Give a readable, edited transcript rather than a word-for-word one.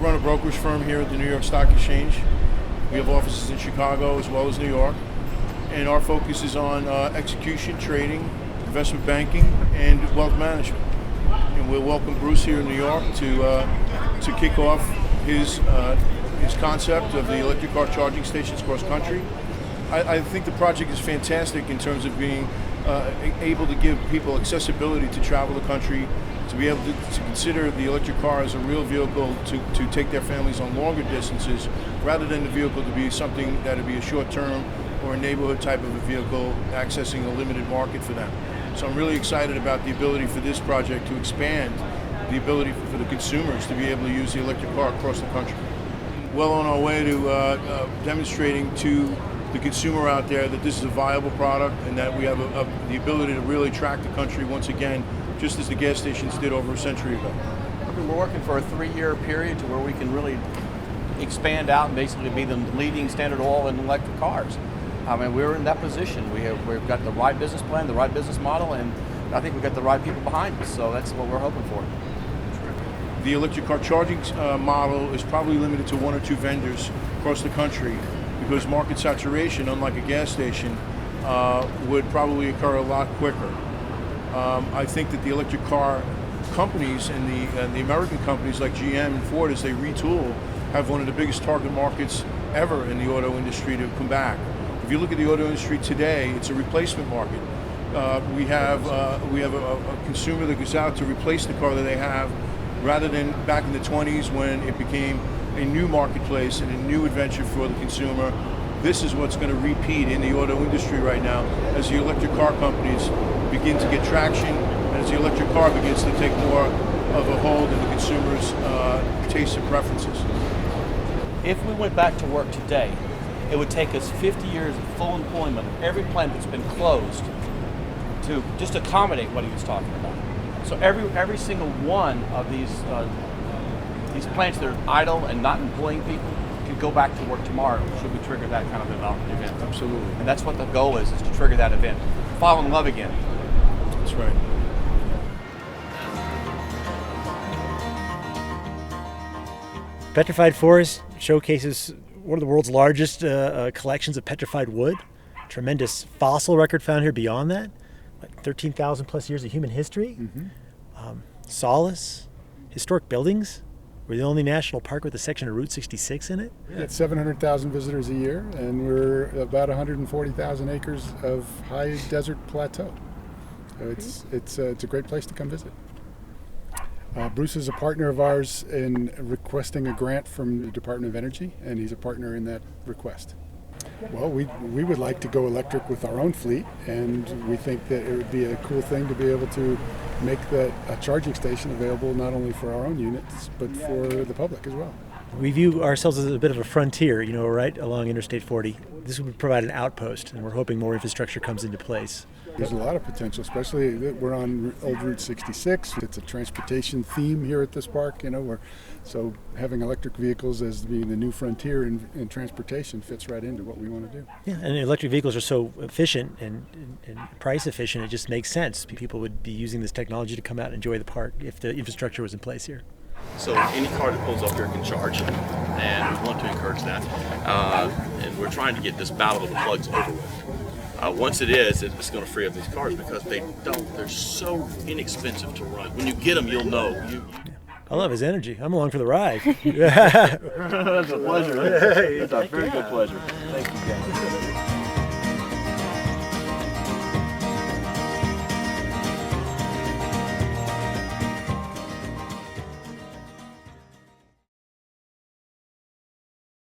run a brokerage firm here at the New York Stock Exchange. We have offices in Chicago as well as New York. And our focus is on execution, trading, investment banking, and wealth management. And we'll welcome Bruce here in New York to kick off his concept of the electric car charging stations across country. I think the project is fantastic in terms of being able to give people accessibility to travel the country, to be able to consider the electric car as a real vehicle to take their families on longer distances, rather than the vehicle to be something that would be a short-term or a neighborhood type of a vehicle accessing a limited market for them. So I'm really excited about the ability for this project to expand the ability for the consumers to be able to use the electric car across the country. Well on our way to demonstrating to the consumer out there that this is a viable product and that we have the ability to really track the country once again, just as the gas stations did over a century ago. We're working for a 3-year period to where we can really expand out and basically be the leading Standard Oil in electric cars. I mean, we're in that position. We've got the right business plan, the right business model, and I think we've got the right people behind us, so that's what we're hoping for. The electric car charging model is probably limited to 1 or 2 vendors across the country because market saturation, unlike a gas station, would probably occur a lot quicker. I think that the electric car companies and the American companies like GM and Ford, as they retool, have one of the biggest target markets ever in the auto industry to come back. If you look at the auto industry today, it's a replacement market. We have a consumer that goes out to replace the car that they have, rather than back in the 20s when it became a new marketplace and a new adventure for the consumer. This is what's going to repeat in the auto industry right now as the electric car companies begin to get traction and as the electric car begins to take more of a hold in the consumer's tastes and preferences. If we went back to work today, it would take us 50 years of full employment of every plant that's been closed to just accommodate what he was talking about. So every single one of these plants that are idle and not employing people could go back to work tomorrow should we trigger that kind of event. Absolutely. And that's what the goal is to trigger that event. Fall in love again. That's right. Petrified Forest showcases one of the world's largest collections of petrified wood. Tremendous fossil record found here beyond that. 13,000 plus years of human history. Solace, historic buildings. We're the only national park with a section of Route 66 in it. It's 700,000 visitors a year, and we're about 140,000 acres of high desert plateau. So it's a great place to come visit. Bruce is a partner of ours in requesting a grant from the Department of Energy, and he's a partner in that request. Well, we would like to go electric with our own fleet, and we think that it would be a cool thing to be able to make a charging station available not only for our own units, but for the public as well. We view ourselves as a bit of a frontier, right along Interstate 40. This would provide an outpost, and we're hoping more infrastructure comes into place. There's a lot of potential, especially that we're on old Route 66. It's a transportation theme here at this park, so having electric vehicles as being the new frontier in transportation fits right into what we want to do. Yeah, and electric vehicles are so efficient and price efficient, it just makes sense. People would be using this technology to come out and enjoy the park if the infrastructure was in place here. So any car that pulls up here can charge, and we want to encourage that. And we're trying to get this battle of the plugs over with. Once it is, it's going to free up these cars because they're so inexpensive to run. When you get them, you'll know. I love his energy. I'm along for the ride. That's a pleasure. It's a very good pleasure. Thank you, guys.